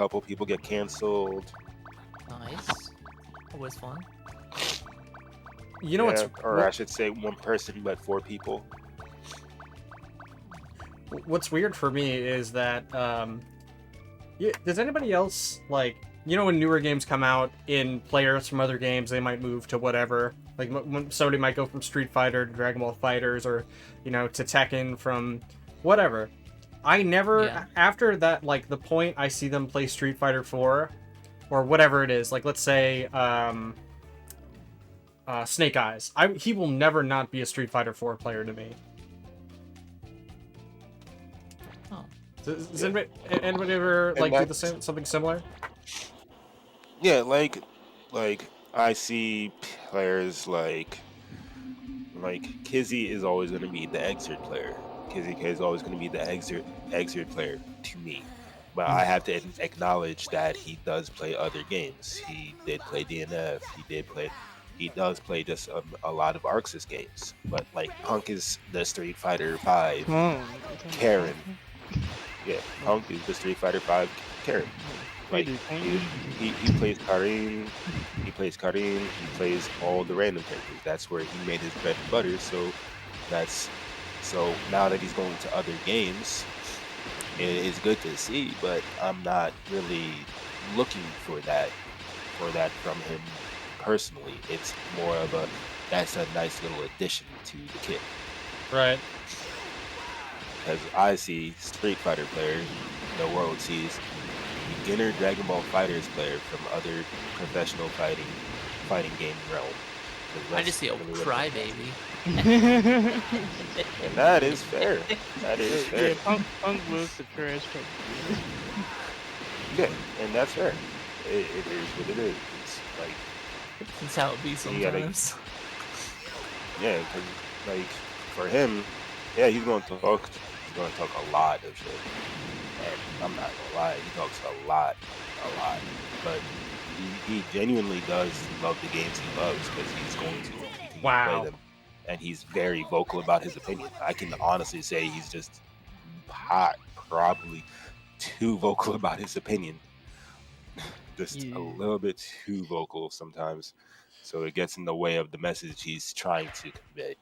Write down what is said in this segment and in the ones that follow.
couple people get canceled. Nice. Always fun. You know I should say one person, but 4 people. what's weird for me is that does anybody else like, you know, when newer games come out, in players from other games, they might move to whatever. Like when somebody might go from Street Fighter to Dragon Ball Fighters, or you know, to Tekken from whatever. I never after that, like the point I see them play Street Fighter 4 or whatever it is. Like let's say Snake Eyes. He will never not be a Street Fighter 4 player to me. Does anybody ever like do the same, something similar? Yeah, like I see players like Kizzy is always going to be the exert player. Kizzy K is always going to be the exert player to me. But I have to acknowledge that he does play other games. He did play DNF. He does play just a lot of Arxis games. But like Punk is the Street Fighter 5 Karen. Yeah, Punk is the Street Fighter 5 Karen. Like he plays Karin, he plays all the random characters. That's where he made his bread and butter. So now that he's going to other games, it is good to see. But I'm not really looking for that from him personally. It's more of that's a nice little addition to the kit. Right. Because I see Street Fighter players, the world sees beginner Dragon Ball Fighters player from other professional fighting game realm. I just see a crybaby. And that is fair. That is fair. Yeah, Punk was the trash talk. Yeah, and that's fair. It is what it is. It's like That's how it be sometimes. Yeah, because like for him, yeah, he's going to talk a lot of shit. And I'm not gonna lie, he talks a lot, but he genuinely does love the games he loves because he's going to continue to play them, and he's very vocal about his opinion. I can honestly say he's just probably too vocal about his opinion, just a little bit too vocal sometimes, so it gets in the way of the message he's trying to convey.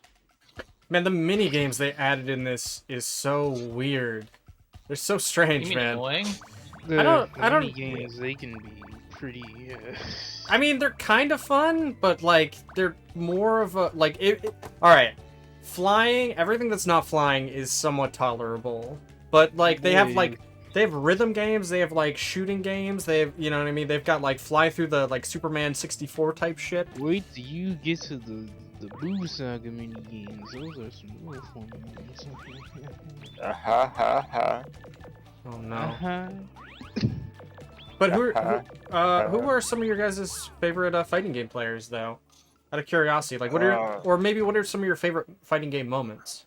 Man, the mini games they added in this is so weird. They're so strange, You mean man. annoying? I don't. Games, they can be pretty. I mean, they're kind of fun, but like they're more of a like. All right, flying. Everything that's not flying is somewhat tolerable, but like they have rhythm games. They have like shooting games. They have, you know what I mean. They've got like fly through the like Superman 64 type shit. Wait till you get to the Boo Saga mini games. Those are some real fun games. Oh no. But who are some of your guys' favorite fighting game players, though? Out of curiosity, like what are some of your favorite fighting game moments?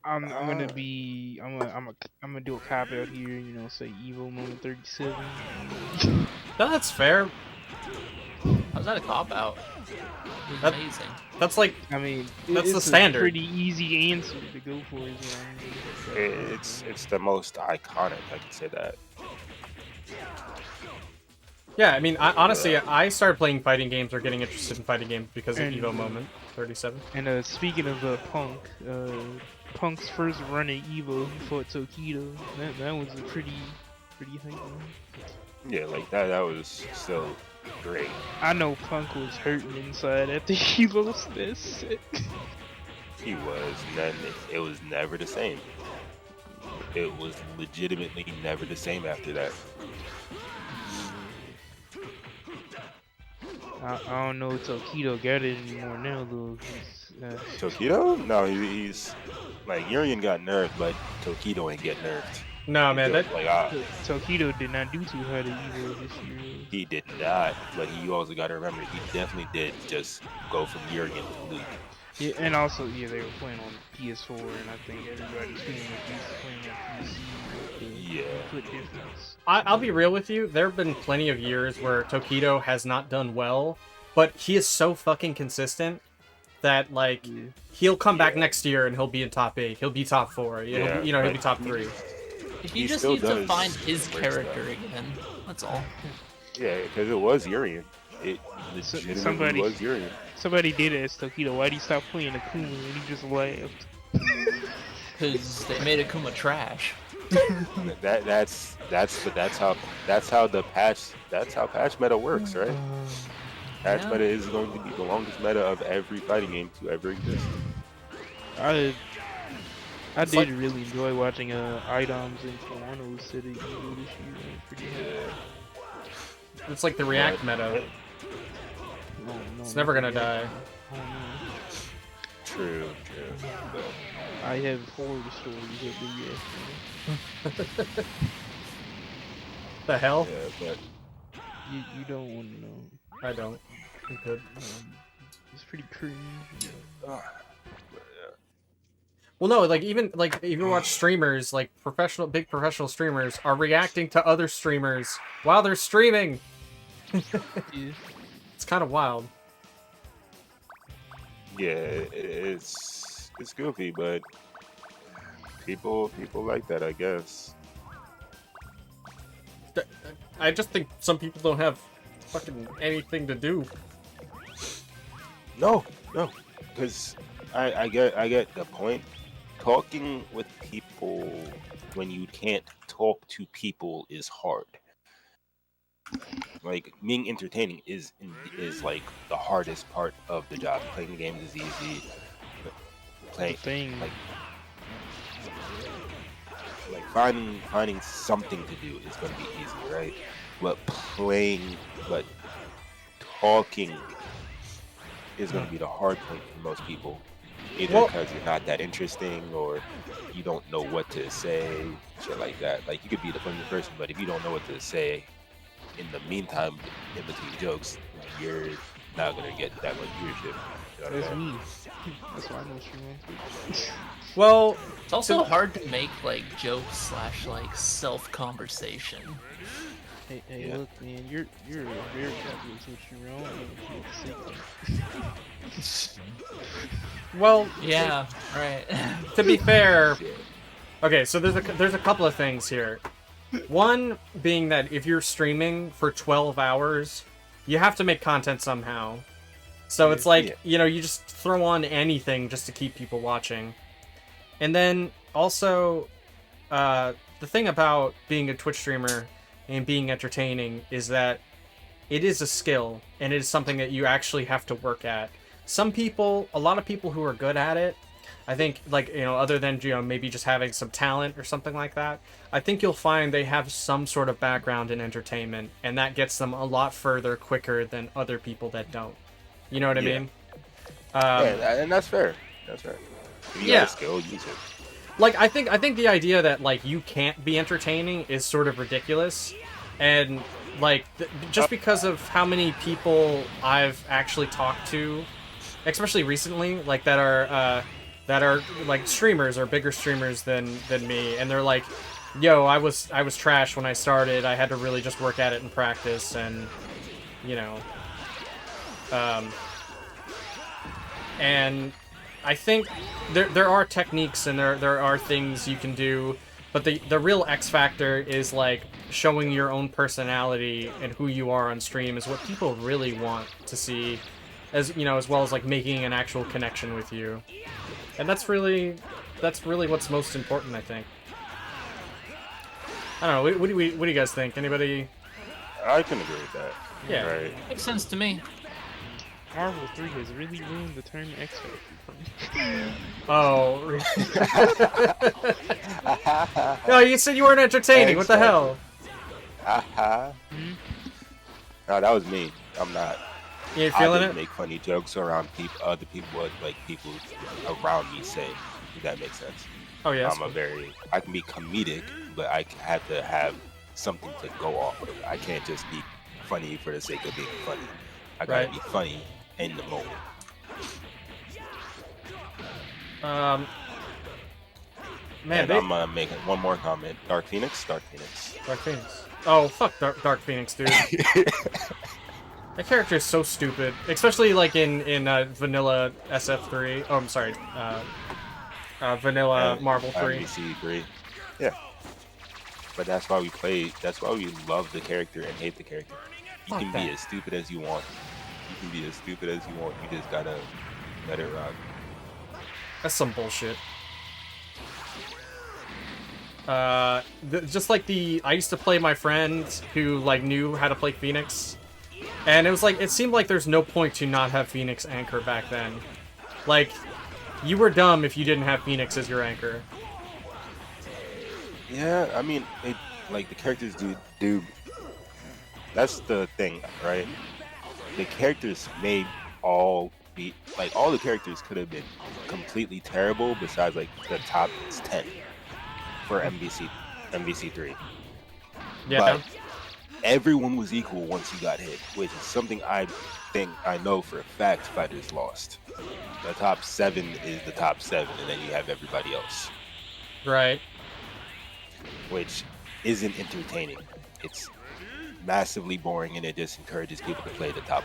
I'm gonna do a cop out here. You know, say Evo moment 37. No, that's fair. How's that a cop out? That's amazing. That's like, I mean, that's the it's standard. a pretty easy answer to go for. It's the most iconic. I can say that. Yeah, I mean, honestly, I started playing fighting games or getting interested in fighting games because of Evo Moment 37. And speaking of Punk, Punk's first run at Evo, he fought Tokido. That was a pretty hype one. Yeah, like that was so great. I know Punk was hurting inside after he lost that sick. He was, and it was never the same. It was legitimately never the same after that. I don't know if Tokido got it anymore now, though. Tokido? No, he's like Urian got nerfed, but Tokido ain't get nerfed. No, man, that Tokido did not do too hard at Evo this year. He did not, but you also got to remember he definitely did just go from Urian to Luke. Yeah, and also, they were playing on PS4, and I think everybody's playing on PC. I'll be real with you. There have been plenty of years where Tokido has not done well, but he is so fucking consistent that like he'll come back next year and he'll be in top 8. He'll be top 4. He'll be top 3. He just needs to find his character again. That's all. Yeah, because it was Urian. It legitimately was Urian. Somebody did ask Tokido, why'd he stop playing Akuma, and he just laughed. Because they made Akuma trash. that's how patch meta works, right? Patch meta is going to be the longest meta of every fighting game to ever exist. I did really enjoy watching items in Toronto City this year. Pretty It's like the React meta. No, It's never gonna die. Oh, no. True. I have horror stories of the React. The hell? Yeah, but You don't want to know. I don't. You could. It's pretty cringe. Well, no, like even watch streamers, like big professional streamers, are reacting to other streamers while they're streaming. Yeah. It's kind of wild. yeah, it's goofy, but people like that, I guess. I just think some people don't have fucking anything to do. No, because I get the point. Talking with people when you can't talk to people is hard. Like being entertaining is like the hardest part of the job. Playing games is easy. Like finding something to do is going to be easy, right? But talking is going to be the hard point for most people. Either because you're not that interesting or you don't know what to say, shit like that. Like, you could be the funny person, but if you don't know what to say in the meantime, in between jokes, you're not going to get that much viewership. You know That's me. That's why I know streaming. Well, It's also hard to make like jokes / like self-conversation. Hey, look, man, you're a rare capitalist, what you wrong. well, Yeah, right. to be fair, okay, so there's a couple of things here. One being that if you're streaming for 12 hours, you have to make content somehow. So it's like, you know, you just throw on anything just to keep people watching. And then also, the thing about being a Twitch streamer and being entertaining is that it is a skill, and it is something that you actually have to work at. A lot of people who are good at it, I think, like, you know, other than, you know, maybe just having some talent or something like that, I think you'll find they have some sort of background in entertainment, and that gets them a lot further quicker than other people that don't. You know what I mean? Yeah, and that's fair. That's fair. If you got a skill, use it. Like, I think the idea that, like, you can't be entertaining is sort of ridiculous. And, like, just because of how many people I've actually talked to, especially recently, like, that are like streamers or bigger streamers than me, and they're like, yo, I was trash when I started, I had to really just work at it and practice, and, you know, and I think there are techniques and there are things you can do, but the real X factor is, like, showing your own personality and who you are on stream is what people really want to see, as you know, as well as, like, making an actual connection with you. And that's really what's most important, I think. I don't know. What do you guys think? Anybody? I can agree with that. Yeah. Right. Makes sense to me. Marvel 3 has really ruined the term X Factor for me. Oh. No, you said you weren't entertaining. What the hell? No, that was me. I'm not. You ain't feeling I it? didn't make funny jokes around other people, what, like, people around me say. If that makes sense. Oh yeah. I can be comedic, but I have to have something to go off of. I can't just be funny for the sake of being funny. I gotta be funny in the moment. Man, I'm gonna make one more comment. Dark Phoenix. Oh, fuck Dark Phoenix, dude. That character is so stupid, especially like in vanilla SF3. Oh, I'm sorry, vanilla Marvel 3. MVC 3. Yeah. But that's why we play. That's why we love the character and hate the character. You Fuck can that. be as stupid as you want. You can be as stupid as you want. You just gotta let it rock. That's some bullshit. Just like I used to play my friend who like knew how to play Phoenix, and it was like it seemed like there's no point to not have Phoenix anchor back then. Like, you were dumb if you didn't have Phoenix as your anchor. Yeah, I mean, like the characters do. That's the thing, right? The characters may all be like all the characters could have been completely terrible besides like the top 10 for MVC3. Yeah. But everyone was equal once you got hit, which is something I know for a fact fighters lost. The top 7 is the top 7, and then you have everybody else, Right. which isn't entertaining. It's massively boring, and it just encourages people to play the top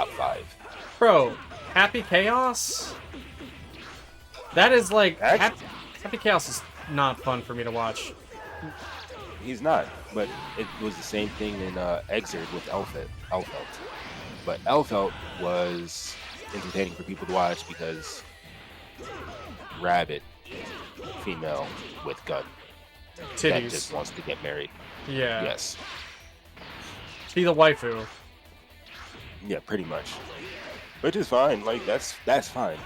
5. Bro, Happy Chaos? That is like Happy Chaos is not fun for me to watch. He's not, but it was the same thing in Exerd with Elfelt. But Elfelt was entertaining for people to watch because rabbit, female with gun, that Titties. just wants to get married. Yeah. Yes. Be the waifu. Yeah, pretty much. Which is fine. Like that's fine.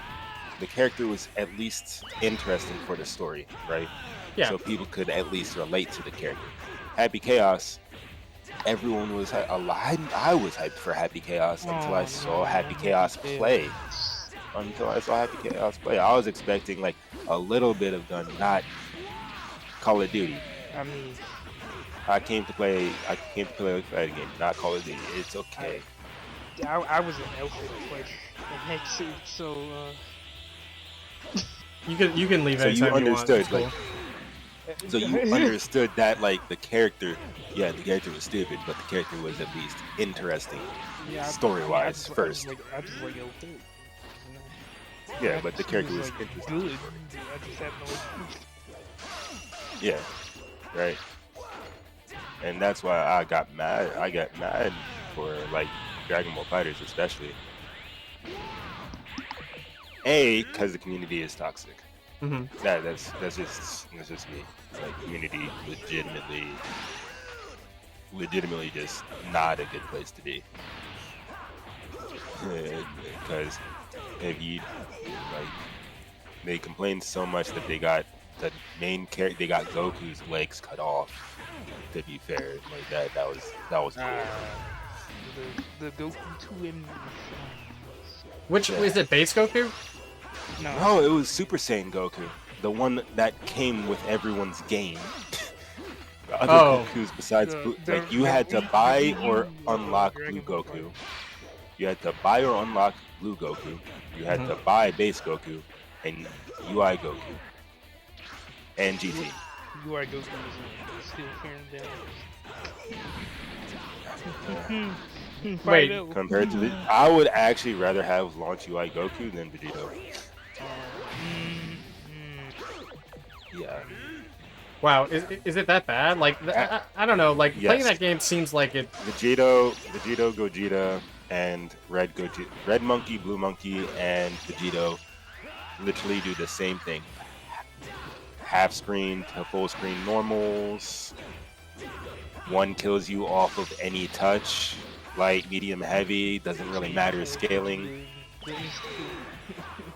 The character was at least interesting for the story, right? Yeah. So people could at least relate to the character. Happy Chaos, everyone was I was hyped for Happy Chaos until I saw Happy Chaos play. I was expecting like a little bit of gun, not Call of Duty. I mean, I came to play a fighting game, not Call of Duty. It's okay. I was an Elfit player in Hex, so You can leave So you anytime you want. understood, It's cool. like, so you understood that like the character was stupid, but the character was at least interesting, story-wise first. I just like Elfit. Yeah, but the character was like, interesting. good. I just had no. Yeah, right. And that's why I got mad. I got mad for like Dragon Ball Fighters, especially. Because the community is toxic. Mm-hmm. That's just me. Like community legitimately just not a good place to be. Because if you like, they complained so much that they got the main character, they got Goku's legs cut off. To be fair, like that was cool. The Goku 2M. Which is it? Base Goku? No, it was Super Saiyan Goku, the one that came with everyone's game. The other Gokus besides you had to buy or unlock Blue Goku. You had to buy or unlock Blue Goku. You had to buy Base Goku and UI Goku and GT. UI Goku is still fair and down. Wait, Compared to the, I would actually rather have launch UI Goku than Vegito. Yeah. wow, is it that bad? Like, I don't know. Like, playing that game seems like it. Vegito, Gogeta, and Red Monkey, Blue Monkey, and Vegito literally do the same thing. Half screen to full screen normals. One kills you off of any touch. Light, medium, heavy, doesn't really matter scaling.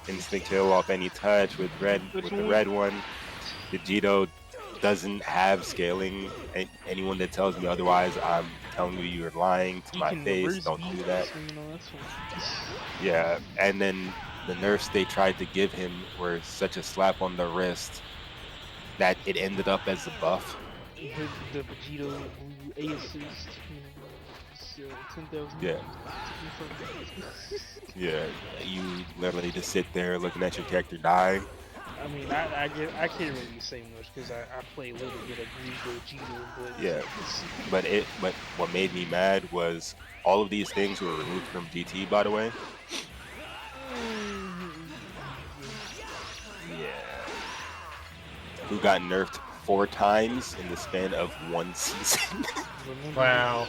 Instant kill off any touch with the red one. Vegito doesn't have scaling. Anyone that tells me otherwise, I'm telling you you're lying to my face. Don't do that. Yeah, and then the nerfs they tried to give him were such a slap on the wrist that it ended up as a buff. The Vegito A assist. 10,000. Yeah. Yeah, you literally just sit there looking at your character die. I mean, I can't really say much because I play a little bit of Vegito, but yeah. But what made me mad was all of these things were removed from GT, by the way. Yeah. Who got nerfed 4 times in the span of 1 season. Remember Wow.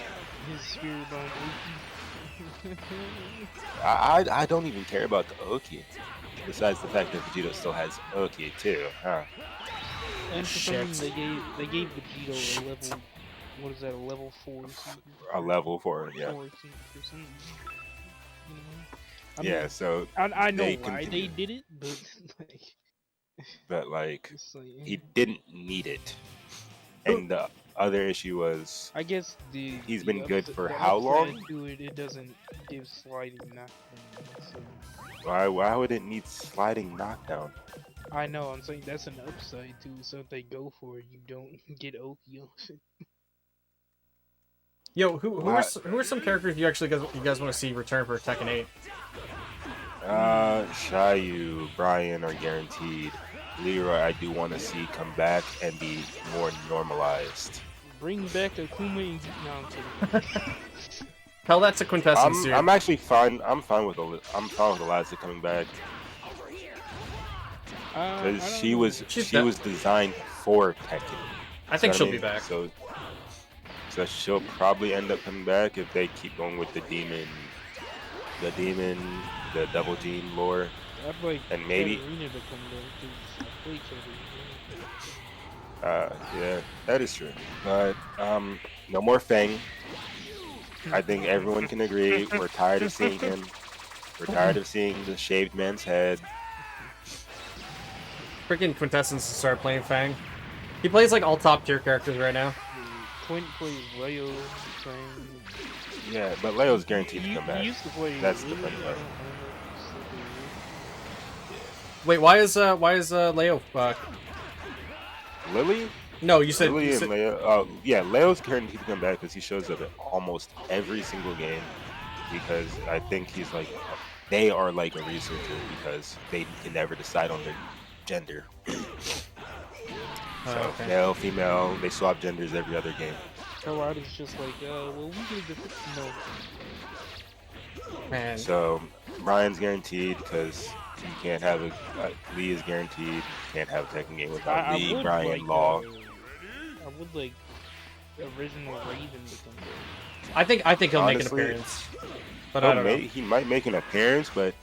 his spirit on Oki? I don't even care about the Oki. Besides the fact that Vegeta still has Oki too, huh? And for some Shit. reason they gave Vegito a level. What is that? A level 4 super? A level 4, yeah. 4 super for some reason. You know? I Yeah, mean, so I know they why continue. they did it, but like, but like it's like, he didn't need it. And the other issue was I guess he's been good for the how long? upside to it doesn't give sliding knockdown. So Why would it need sliding knockdown? I know I'm saying that's an upside to it. So if they go for it, you don't get Oki on it. Yo, who Why- are some characters you guys want to see return for Tekken 8? Shayu, Brian are guaranteed. Leroy, I do want to see come back and be more normalized. Bring back Akuma and no, I'm kidding. Tell that to Quintessence, dude. I'm actually fine. I'm fine with Eliza coming back I because don't she know. was She's she was designed for Tekken. I think So, she'll mean, be back. So she'll probably end up coming back if they keep going with the demon, the double gene lore. I'd like And maybe- Katarina to come back because I play Katarina. Yeah, that is true. But no more Fang. I think everyone can agree we're tired of seeing him. We're tired of seeing the shaved man's head. Freaking Quintessence started playing Fang. He plays like all top tier characters right now. Quint plays Leo. Fang. Yeah, but Leo's guaranteed to come He back. used to play. That's the Lily, funny part. I don't know if he's still Wait, why is Leo? Lily? No, you said. Lily and Leo. Oh, yeah, Leo's guaranteed to come back because he shows up at almost every single game. Because I think he's like, they are like a researcher because they can never decide on their gender. So okay. male, female, they swap genders every other game. Carlotta's just like, well, we did the no. Man. So Brian's guaranteed because you can't have Lee is guaranteed. You can't have a Tekken game without Lee, would Brian, like, Law. I would like original Raven to come back. I think he'll make an Honestly, appearance. But I don't know. He might make an appearance, but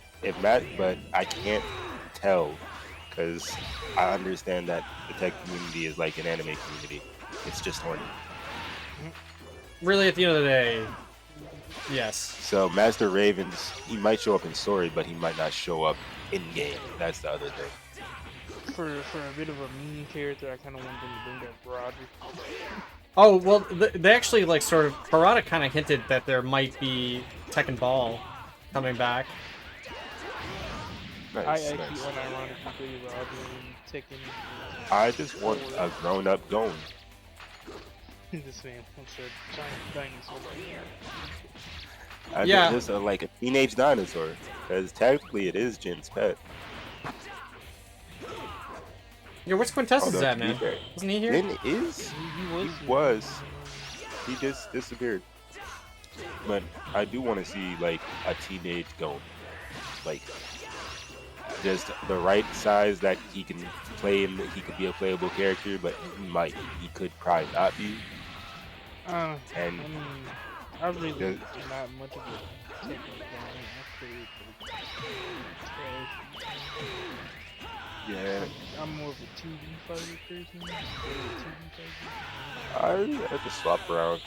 but I can't tell because I understand that the tech community is like an anime community. It's just horny. Really, at the end of the day, yes. So Master Ravens, he might show up in story, but he might not show up in game. That's the other thing. For a bit of a mean character, I kind of want them to bring up Roger. Oh well, they actually like sort of. Parada kind of hinted that there might be Tekken Ball coming back. Nice, I actually nice. unironically play Roger and Tekken. I just want a grown-up Gon. This man, I'm sure, giant dinosaur. Yeah. Just like a teenage dinosaur, because technically it is Jin's pet. Yo, where's Quintessence Although, at, to be man? fair, Wasn't he here? Jin is. He was. He just disappeared. But I do want to see like a teenage Gon, like just the right size that he can play and he could be a playable character, but he could probably not be. And And I mean, I really the- not much of a Tekken fan. I played yeah, I'm more of a 2D fighter person. I just swap around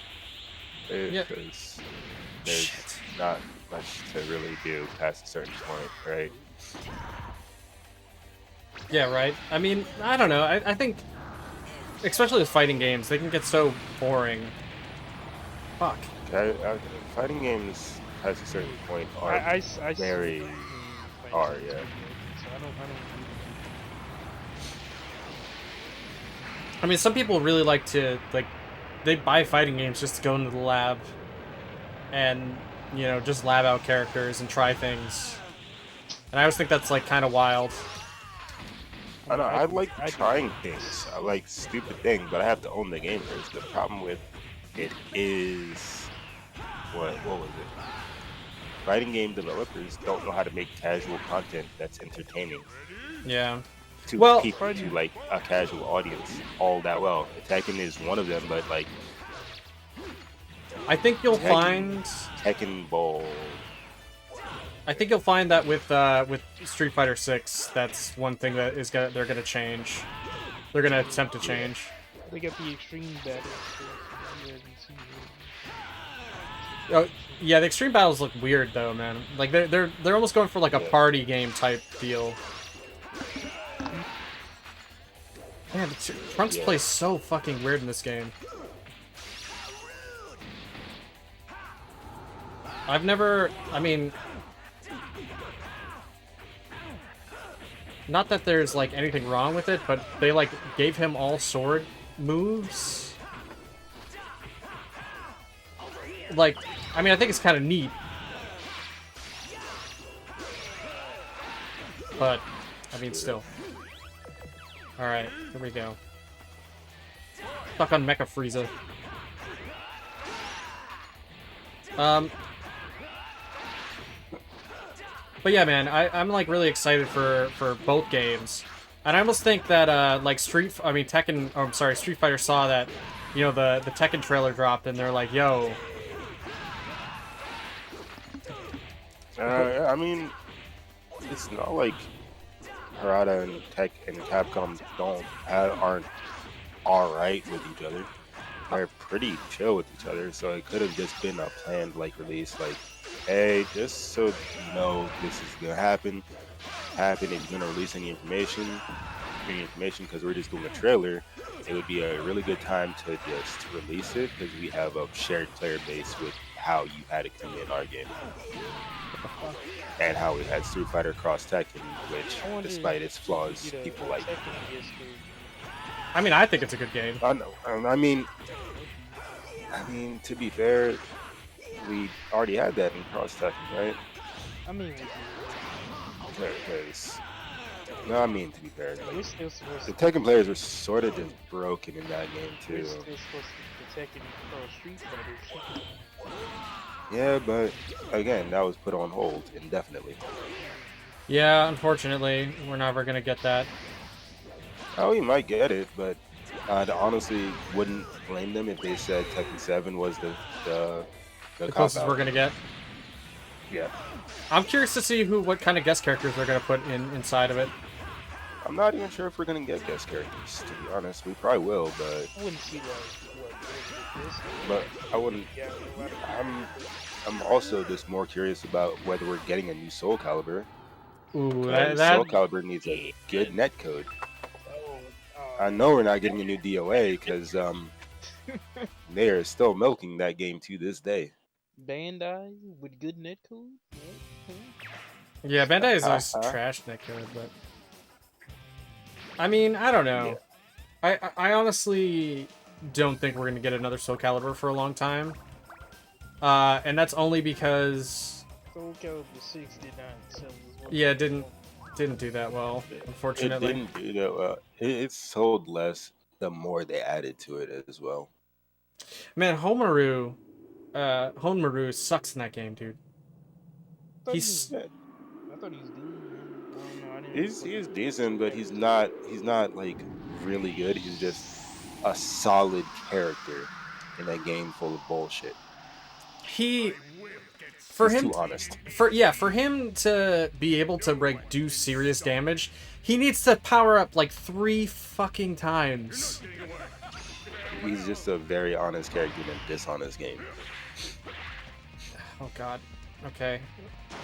Yeah. because there's Shit. not much to really do past a certain point, right? Yeah, right. I mean, I don't know. I think, especially with fighting games, they can get so boring. Fuck. Fighting games past a certain point are I very hard, yeah. So I don't I mean, some people really like to they buy fighting games just to go into the lab and just lab out characters and try things. And I always think that's like kind of wild. I know, I like trying things. I like stupid things, but I have to own the game first. The problem with it is what was it? Fighting game developers don't know how to make casual content that's entertaining. Yeah. to Well, people, to like a casual audience all that well. Tekken is one of them, but like I think you'll Tekken, find. Tekken Ball. I think you'll find that with Street Fighter 6, that's one thing that they're gonna change. They're gonna attempt to change. They got the extreme battle. You haven't seen it. Oh, yeah, the extreme battles look weird though, man. Like they're almost going for like a party game type deal. Man, Trunks plays so fucking weird in this game. I mean, not that there's like anything wrong with it, but they like gave him all sword moves. Like, I mean, I think it's kind of neat. But, I mean, still. Alright, here we go. Stuck on Mecha Frieza. But yeah, man, I'm like really excited for both games. And I almost think that, like, Street Fighter saw that, you know, the Tekken trailer dropped, and they're like, yo. I mean, it's not like Harada and Tech and Capcom aren't all right with each other. They're pretty chill with each other, so it could have just been a planned like release, like, hey, just so you know this is gonna happen. If you're gonna release any information, because we're just doing a trailer, it would be a really good time to just release it because we have a shared player base with how you had it come in our game. And how we had Street Fighter Cross Tekken, which, despite its flaws, people like it. I mean, I think it's a good game. I know. I mean, to be fair, we already had that in Cross Tekken, right? I mean, No, I mean, to be fair, we're like, still supposed the to. Tekken players were sort of just broken in that game We're too. still supposed to be protecting Street Fighter. Yeah, but again, that was put on hold indefinitely. Yeah, unfortunately, we're never gonna get that. Oh, you might get it, but I honestly wouldn't blame them if they said Tekken 7 was the Closest cop-out. we're gonna get. Yeah. I'm curious to see what kind of guest characters they're gonna put inside of it. I'm not even sure if we're gonna get guest characters, to be honest. We probably will, but I wouldn't see this. but I wouldn't. Yeah, I'm also just more curious about whether we're getting a new Soul Calibur. Ooh, Soul Calibur needs a good netcode. I know we're not getting a new DOA because they are still milking that game to this day. Bandai with good netcode. Yeah, Bandai is always trash netcode, but I mean, I don't know. I honestly don't think we're gonna get another Soul Calibur for a long time. And that's only because Soul Calibur 6 did not sell as well. yeah, it didn't do that well, unfortunately. It didn't do that well. It sold less the more they added to it as well. Man, Honmaru sucks in that game, dude. I He's thought he was good. I don't know. He's decent, but he's not like really good. He's just a solid character in a game full of bullshit. For He's him, too honest. for him to be able to like do serious damage, he needs to power up like 3 fucking times. He's just a very honest character in a dishonest game. Oh god. Okay.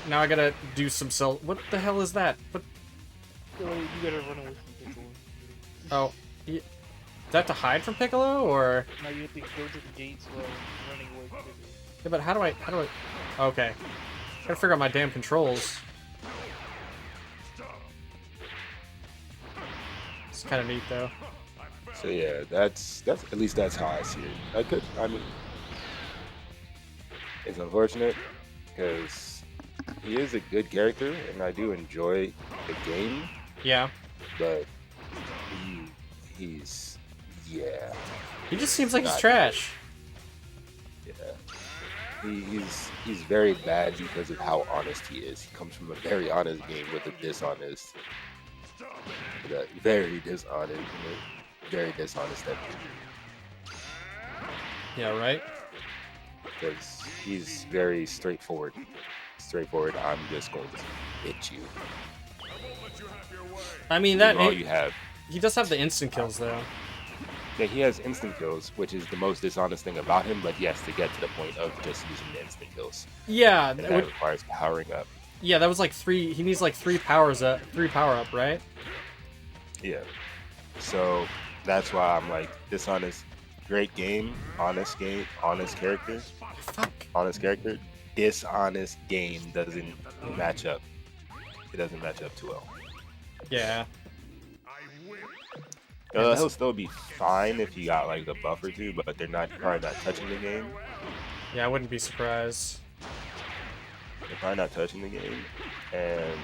Now I gotta do some What the hell is that? What? You gotta run away from Piccolo. Oh. Is that to hide from Piccolo, or? Now you have to go to the gates while running away from Piccolo. Yeah, but how do I? Okay. Gotta figure out my damn controls. It's kind of neat, though. So yeah, that's at least that's how I see it. I mean, it's unfortunate because he is a good character and I do enjoy the game, Yeah. but he's He just seems like he's Not- trash. he's very bad because of how honest he is. He comes from a very honest game with a dishonest Very dishonest. Very dishonest that Yeah, right. because he's very straightforward. Straightforward. I'm just going to hit you. I mean This that is all you have. he does have the instant kills though. Yeah, he has instant kills, which is the most dishonest thing about him. But he has to get to the point of just using the instant kills, Yeah, and that requires powering up. yeah, that was like 3. He needs like 3 powers up, 3 power up, right? Yeah. So that's why I'm like dishonest. Great game, honest character, Fuck. honest character. Dishonest game doesn't match up. It doesn't match up too well. Yeah. He'll still be fine if he got like a buff or two, but they're probably not touching the game. Yeah, I wouldn't be surprised. They're probably not touching the game, and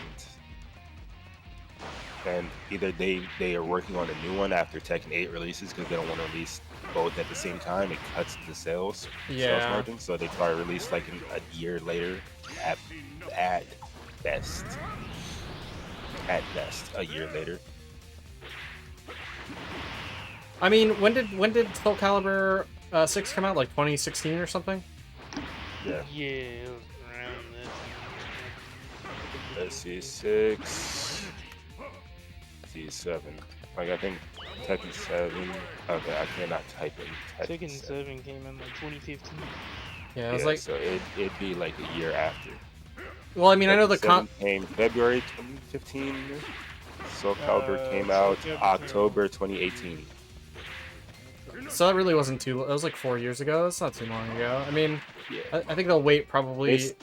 either they are working on a new one after Tekken 8 releases because they don't want to release both at the same time. It cuts the sales margin, so they try to release like a year later at best. At best, a year later. I mean, when did Soul Calibur 6 come out? Like 2016 or something? Yeah. Yeah, it was around that. Let's see, 6. See, 7. Like I think Tekken 7. Okay, I cannot type in Tekken 7 came in like 2015. Yeah, it was like. So it'd be like a year after. Well, I mean, I know the Tekken 7 came February 2015. Soul Calibur came out October 2018. So that really wasn't too. It was like 4 years ago. It's not too long ago. I mean, Yeah. I think they'll wait probably. It's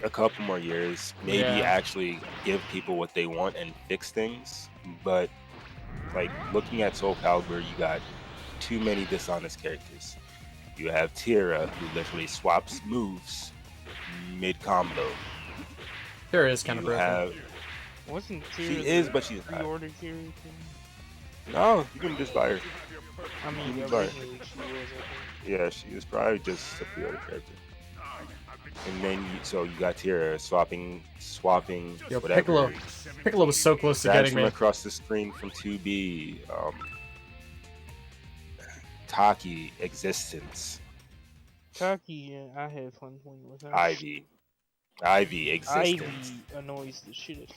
a couple more years, maybe actually give people what they want and fix things. But like looking at Soul Calibur, you got too many dishonest characters. You have Tira, who literally swaps moves mid combo. There is kind of You broken. have Wasn't she Tira is, the but she's not. pre-order character? No, you can just buy her. I mean, Sorry. originally she was. I think. Yeah, she is probably just a pre-order character. And then you got Tira swapping Yo, whatever. Piccolo was so close to Grabs getting from me. across the screen from 2B. Taki, Existence, Taki, yeah, I had fun playing with her. Ivy, Existence. Ivy annoys the shit out of me.